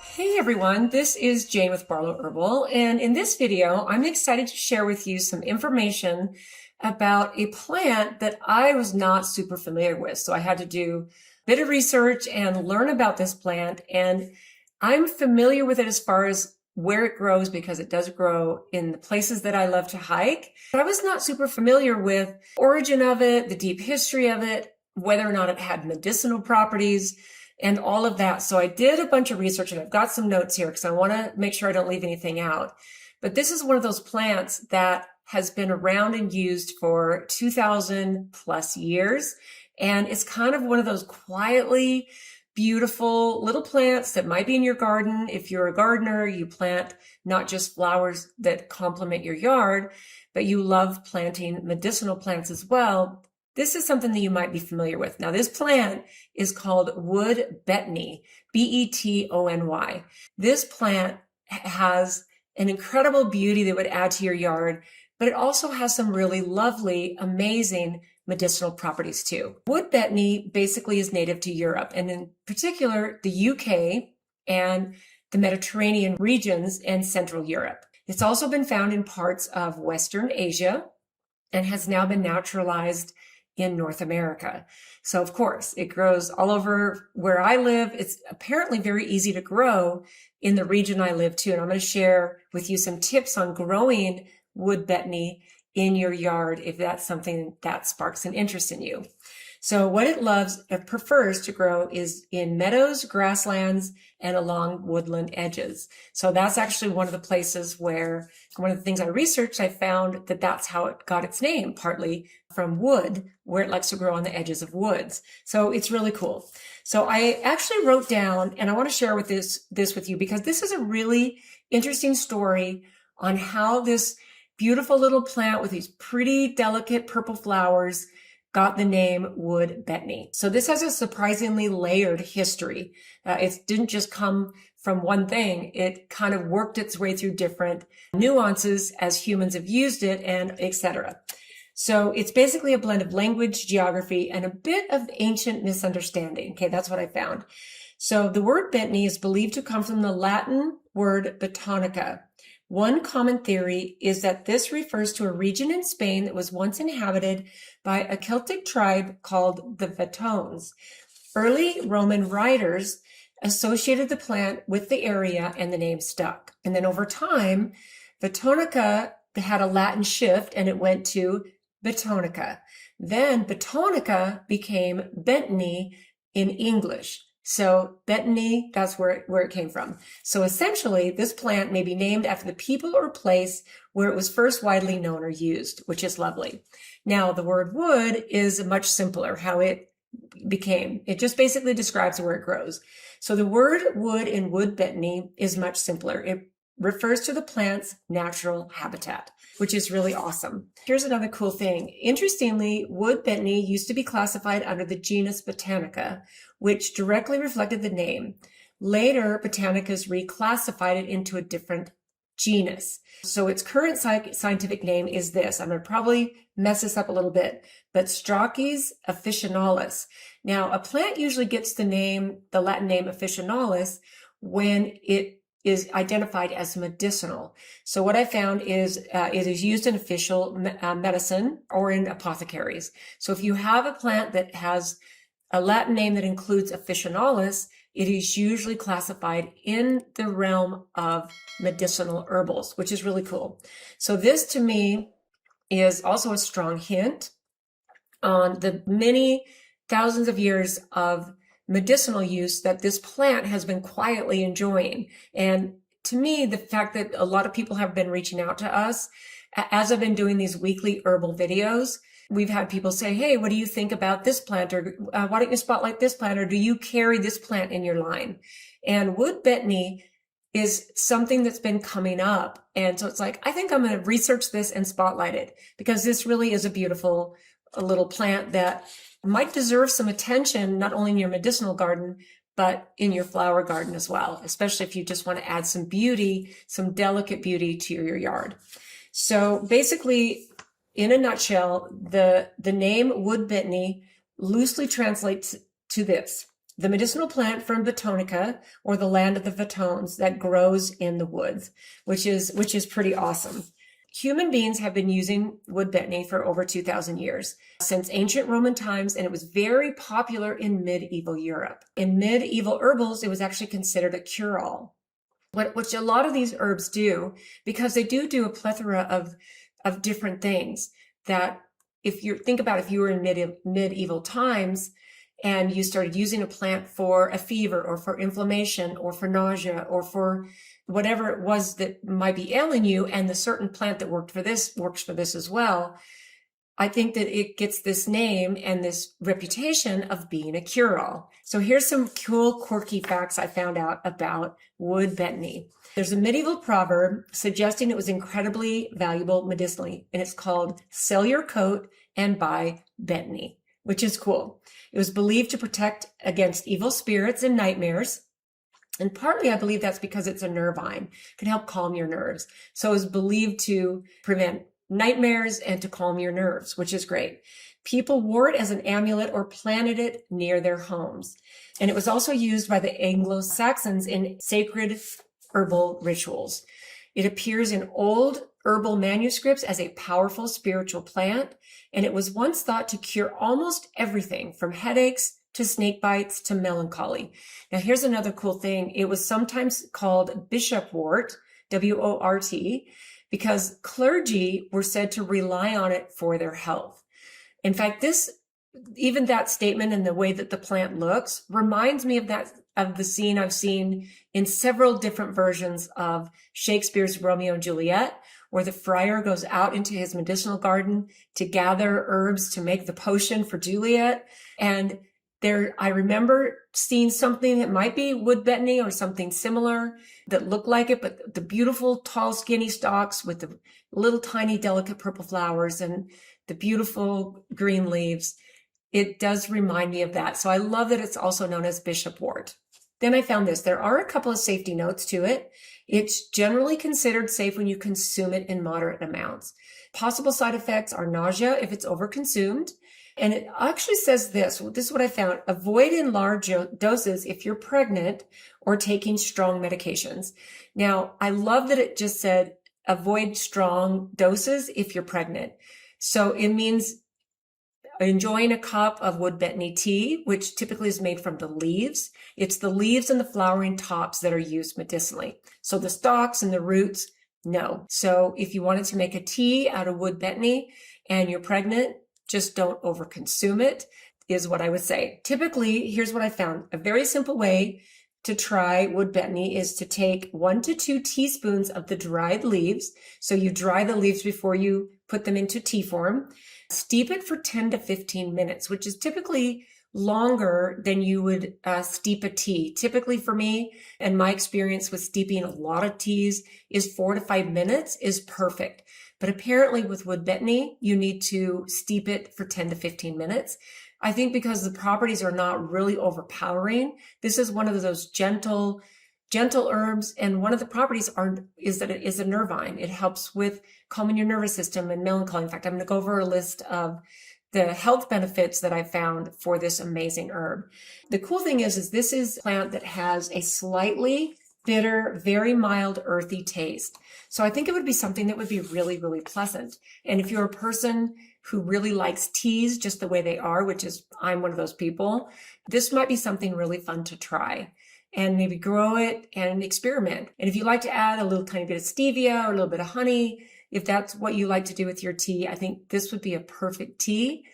Hey everyone, this is Jane with Barlow Herbal, and in this video, I'm excited to share with you some information about a plant that I was not super familiar with. So I had to do a bit of research and learn about this plant, and I'm familiar with it as far as where it grows because it does grow in the places that I love to hike. But I was not super familiar with the origin of it, the deep history of it, whether or not it had medicinal properties, and all of that. So I did a bunch of research, and I've got some notes here because I want to make sure I don't leave anything out. But this is one of those plants that has been around and used for 2,000 plus years. And it's kind of one of those quietly beautiful little plants that might be in your garden. If you're a gardener, you plant not just flowers that complement your yard, but you love planting medicinal plants as well. This is something that you might be familiar with. Now, this plant is called wood betony, Betony. This plant has an incredible beauty that would add to your yard, but it also has some really lovely, amazing medicinal properties too. Wood betony basically is native to Europe, and in particular, the UK and the Mediterranean regions and Central Europe. It's also been found in parts of Western Asia and has now been naturalized in North America. So of course, it grows all over where I live. It's apparently very easy to grow in the region I live too. And I'm going to share with you some tips on growing wood betony in your yard if that's something that sparks an interest in you. So what it prefers to grow is in meadows, grasslands, and along woodland edges. So that's actually one of the places where, one of the things I researched, I found that that's how it got its name, partly from wood, where it likes to grow on the edges of woods. So it's really cool. So I actually wrote down, and I want to share with this with you because this is a really interesting story on how this beautiful little plant with these pretty delicate purple flowers got the name wood betony. So this has a surprisingly layered history. It didn't just come from one thing. It kind of worked its way through different nuances as humans have used it, and etc. So it's basically a blend of language, geography, and a bit of ancient misunderstanding. Okay, that's what I found. So the word betony is believed to come from the Latin word botanica. One common theory is that this refers to a region in Spain that was once inhabited by a Celtic tribe called the Vetones. Early Roman writers associated the plant with the area, and the name stuck. And then over time, Betonica had a Latin shift and it went to Betonica. Then Betonica became Betony in English. So betony, that's where it came from. So essentially, this plant may be named after the people or place where it was first widely known or used, which is lovely. Now, the word wood is much simpler, how it became. It just basically describes where it grows. So the word wood in wood betony is much simpler. It refers to the plant's natural habitat, which is really awesome. Here's another cool thing. Interestingly, wood betony used to be classified under the genus Botanica, which directly reflected the name. Later, Botanicas reclassified it into a different genus. So its current scientific name is this. I'm going to probably mess this up a little bit, but Stachys officinalis. Now, a plant usually gets the Latin name officinalis when it is identified as medicinal. So what I found is it is used in official medicine or in apothecaries. So if you have a plant that has a Latin name that includes officinalis, it is usually classified in the realm of medicinal herbals, which is really cool. So this to me is also a strong hint on the many thousands of years of medicinal use that this plant has been quietly enjoying. And to me, the fact that a lot of people have been reaching out to us, as I've been doing these weekly herbal videos, we've had people say, hey, what do you think about this plant? Or why don't you spotlight this plant? Or do you carry this plant in your line? And wood betony is something that's been coming up. And so it's like, I think I'm going to research this and spotlight it because this really is a beautiful little plant that might deserve some attention, not only in your medicinal garden, but in your flower garden as well, especially if you just want to add some beauty, some delicate beauty to your yard. So basically, in a nutshell, the name wood betony loosely translates to this: the medicinal plant from Betonica, or the land of the Vetones, that grows in the woods, which is pretty awesome. Human beings have been using wood betony for over 2,000 years, since ancient Roman times, and it was very popular in medieval Europe. In medieval herbals, it was actually considered a cure-all. Which a lot of these herbs do, because they do a plethora of different things that if you think about, if you were in medieval times and you started using a plant for a fever or for inflammation or for nausea or for whatever it was that might be ailing you, and the certain plant that works for this as well, I think that it gets this name and this reputation of being a cure-all. So here's some cool, quirky facts I found out about wood betony. There's a medieval proverb suggesting it was incredibly valuable medicinally, and it's called "Sell your coat and buy betony," which is cool. It was believed to protect against evil spirits and nightmares. And partly, I believe that's because it's a nervine, can help calm your nerves. So it's believed to prevent nightmares and to calm your nerves, which is great. People wore it as an amulet or planted it near their homes. And it was also used by the Anglo-Saxons in sacred herbal rituals. It appears in old herbal manuscripts as a powerful spiritual plant, and it was once thought to cure almost everything from headaches to snake bites to melancholy. Now, here's another cool thing. It was sometimes called bishopwort, W-O-R-T, because clergy were said to rely on it for their health. In fact, even that statement and the way that the plant looks reminds me of the scene I've seen in several different versions of Shakespeare's Romeo and Juliet, where the friar goes out into his medicinal garden to gather herbs to make the potion for Juliet. And I remember seeing something that might be wood betony or something similar that looked like it, but the beautiful, tall, skinny stalks with the little tiny, delicate purple flowers and the beautiful green leaves, it does remind me of that. So I love that it's also known as bishopwort. Then I found this. There are a couple of safety notes to it. It's generally considered safe when you consume it in moderate amounts. Possible side effects are nausea if it's overconsumed. And it actually says this is what I found: avoid in large doses if you're pregnant or taking strong medications. Now, I love that it just said avoid strong doses if you're pregnant. So it means enjoying a cup of wood betony tea, which typically is made from the leaves. It's the leaves and the flowering tops that are used medicinally. So the stalks and the roots, no. So if you wanted to make a tea out of wood betony and you're pregnant, just don't overconsume it, is what I would say. Typically, here's what I found. A very simple way to try wood betony is to take 1 to 2 teaspoons of the dried leaves. So you dry the leaves before you put them into tea form. Steep it for 10 to 15 minutes, which is typically longer than you would steep a tea. Typically for me, and my experience with steeping a lot of teas, is 4 to 5 minutes is perfect. But apparently with wood betony, you need to steep it for 10 to 15 minutes. I think because the properties are not really overpowering. This is one of those gentle herbs. And one of the properties is that it is a nervine. It helps with calming your nervous system and melancholy. In fact, I'm going to go over a list of the health benefits that I found for this amazing herb. The cool thing is this is a plant that has a slightly bitter, very mild, earthy taste. So I think it would be something that would be really, really pleasant. And if you're a person who really likes teas just the way they are, which is I'm one of those people, this might be something really fun to try. And maybe grow it and experiment. And if you like to add a little tiny bit of stevia or a little bit of honey, if that's what you like to do with your tea, I think this would be a perfect tea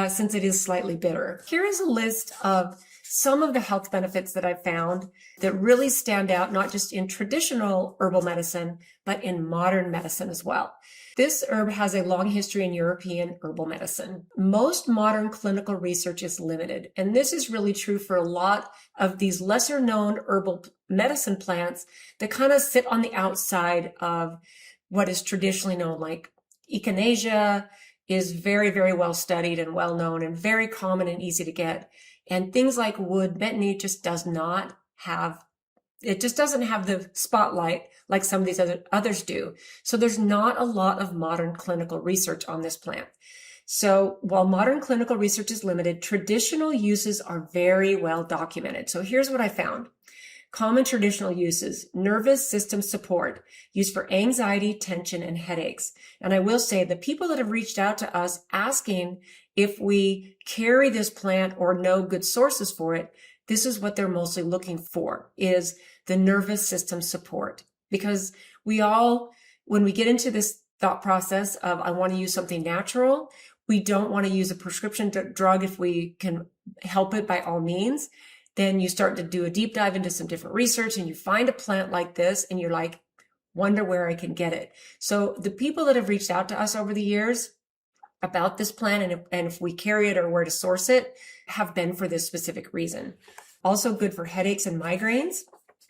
since it is slightly bitter. Here is a list of some of the health benefits that I found that really stand out, not just in traditional herbal medicine, but in modern medicine as well. This herb has a long history in European herbal medicine. Most modern clinical research is limited, and this is really true for a lot of these lesser known herbal medicine plants that kind of sit on the outside of what is traditionally known. Like echinacea is very, very well studied and well known and very common and easy to get. And things like wood betony just doesn't have the spotlight like some of these others do. So there's not a lot of modern clinical research on this plant. So while modern clinical research is limited, traditional uses are very well documented. So here's what I found. Common traditional uses: nervous system support, used for anxiety, tension, and headaches. And I will say the people that have reached out to us asking if we carry this plant or know good sources for it, this is what they're mostly looking for, is the nervous system support. Because we all, when we get into this thought process of I want to use something natural, we don't want to use a prescription drug if we can help it by all means. Then you start to do a deep dive into some different research and you find a plant like this and you're like, wonder where I can get it. So the people that have reached out to us over the years about this plant and if we carry it or where to source it have been for this specific reason. Also good for headaches and migraines,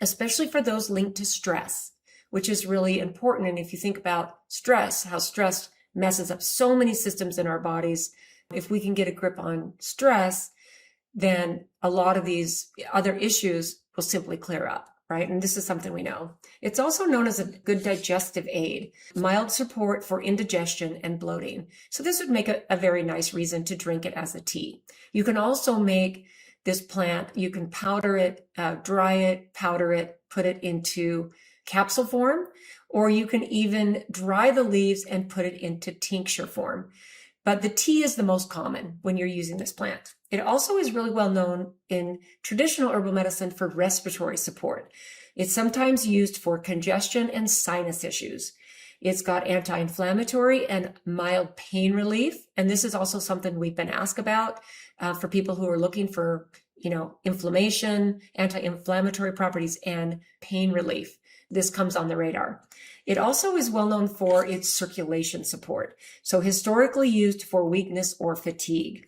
especially for those linked to stress, which is really important. And if you think about stress, how stress messes up so many systems in our bodies, if we can get a grip on stress, then a lot of these other issues will simply clear up, right? And this is something we know. It's also known as a good digestive aid, mild support for indigestion and bloating. So this would make a very nice reason to drink it as a tea. You can also make this plant, you can powder it, dry it, powder it, put it into capsule form, or you can even dry the leaves and put it into tincture form. But the tea is the most common when you're using this plant. It also is really well known in traditional herbal medicine for respiratory support. It's sometimes used for congestion and sinus issues. It's got anti-inflammatory and mild pain relief. And this is also something we've been asked about for people who are looking for, inflammation, anti-inflammatory properties, and pain relief. This comes on the radar. It also is well known for its circulation support. So historically used for weakness or fatigue.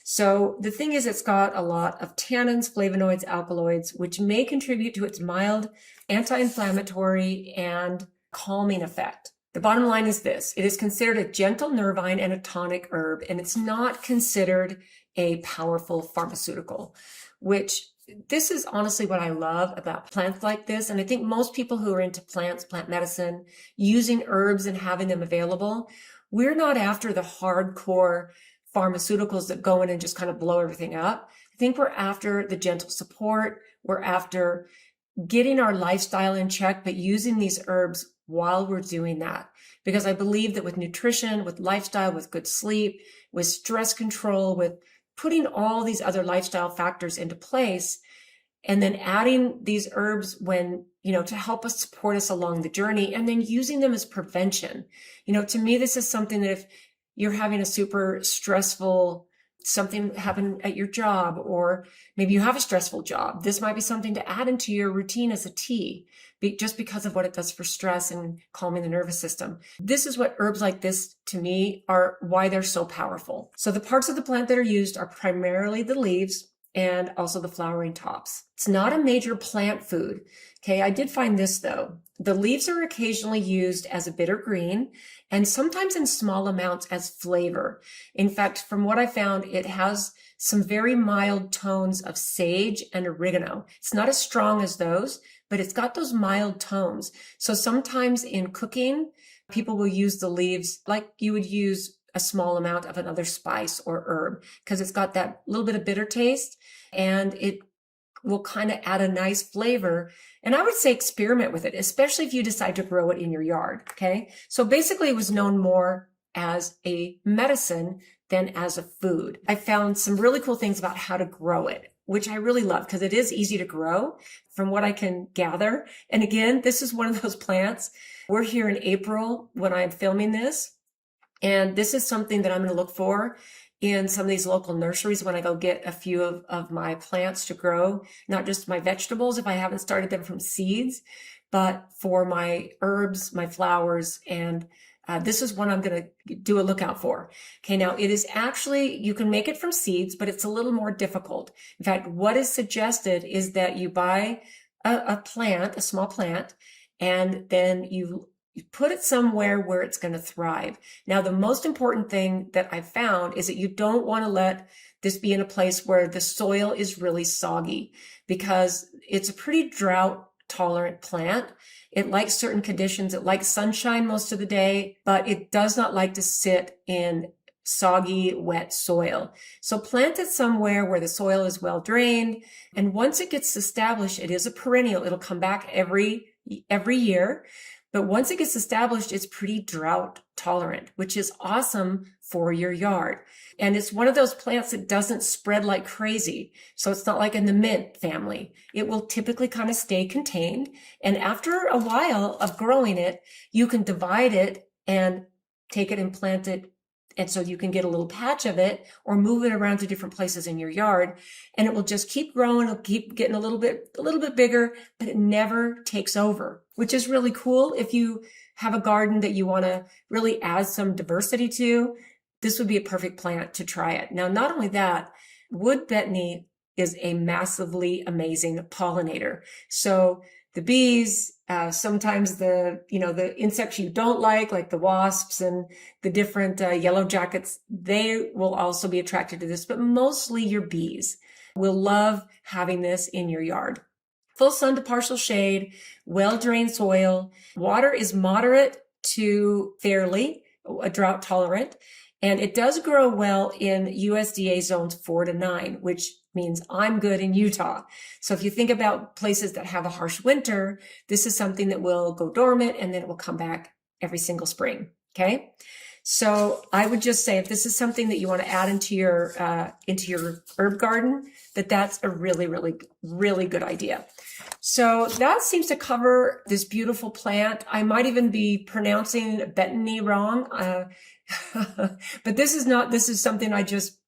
So the thing is, it's got a lot of tannins, flavonoids, alkaloids, which may contribute to its mild anti-inflammatory and calming effect. The bottom line is this: it is considered a gentle nervine and a tonic herb, and it's not considered a powerful pharmaceutical, which this is honestly what I love about plants like this. And I think most people who are into plants, plant medicine, using herbs and having them available, we're not after the hardcore pharmaceuticals that go in and just kind of blow everything up. I think we're after the gentle support. We're after getting our lifestyle in check, but using these herbs while we're doing that. Because I believe that with nutrition, with lifestyle, with good sleep, with stress control, with putting all these other lifestyle factors into place, and then adding these herbs when, to help us support us along the journey, and then using them as prevention. To me, this is something that if you're having a super stressful, something happen at your job, or maybe you have a stressful job, this might be something to add into your routine as a tea, just because of what it does for stress and calming the nervous system. This is what herbs like this, to me, are why they're so powerful. So the parts of the plant that are used are primarily the leaves and also the flowering tops. It's not a major plant food. Okay, I did find this though. The leaves are occasionally used as a bitter green and sometimes in small amounts as flavor. In fact, from what I found, it has some very mild tones of sage and oregano. It's not as strong as those, but it's got those mild tones. So sometimes in cooking, people will use the leaves like you would use a small amount of another spice or herb, because it's got that little bit of bitter taste and it will kind of add a nice flavor. And I would say experiment with it, especially if you decide to grow it in your yard. Okay. So basically it was known more as a medicine than as a food. I found some really cool things about how to grow it, which I really love because it is easy to grow from what I can gather. And again, this is one of those plants. We're here in April when I'm filming this. And this is something that I'm going to look for in some of these local nurseries when I go get a few of my plants to grow, not just my vegetables if I haven't started them from seeds, but for my herbs, my flowers, and this is one I'm going to do a lookout for. Okay, now it is actually, you can make it from seeds, but it's a little more difficult. In fact, what is suggested is that you buy a plant, a small plant, and then you put it somewhere where it's going to thrive. Now, the most important thing that I found is that you don't want to let this be in a place where the soil is really soggy, because it's a pretty drought tolerant plant. It likes certain conditions. It likes sunshine most of the day, but it does not like to sit in soggy, wet soil. So plant it somewhere where the soil is well drained. And once it gets established, it is a perennial. It'll come back every year. But once it gets established, it's pretty drought tolerant, which is awesome for your yard. And it's one of those plants that doesn't spread like crazy. So it's not like in the mint family. It will typically kind of stay contained. And after a while of growing it, you can divide it and take it and plant it. And so you can get a little patch of it or move it around to different places in your yard, and it will just keep growing. It'll keep getting a little bit bigger, but it never takes over, which is really cool. If you have a garden that you want to really add some diversity to, this would be a perfect plant to try it. Now, not only that, wood betony is a massively amazing pollinator. So the bees, sometimes the insects you don't like the wasps and the different yellow jackets, they will also be attracted to this, but mostly your bees will love having this in your yard. Full sun to partial shade, well-drained soil. Water is moderate to fairly drought tolerant. And it does grow well in USDA zones 4 to 9, which means I'm good in Utah. So if you think about places that have a harsh winter, this is something that will go dormant and then it will come back every single spring. Okay. So I would just say if this is something that you want to add into your herb garden, that's a really, really, really good idea. So that seems to cover this beautiful plant. I might even be pronouncing betony wrong. But this is something I just,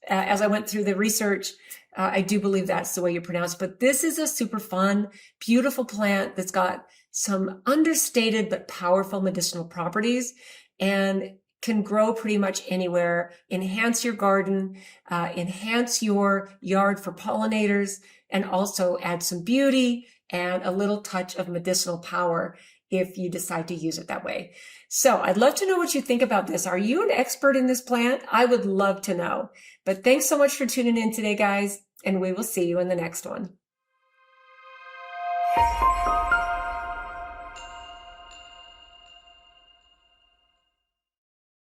as I went through the research, I do believe that's the way you pronounce it. But this is a super fun, beautiful plant that's got some understated but powerful medicinal properties and can grow pretty much anywhere, enhance your garden, enhance your yard for pollinators, and also add some beauty and a little touch of medicinal power if you decide to use it that way. So I'd love to know what you think about this. Are you an expert in this plant? I would love to know. But thanks so much for tuning in today, guys, and we will see you in the next one.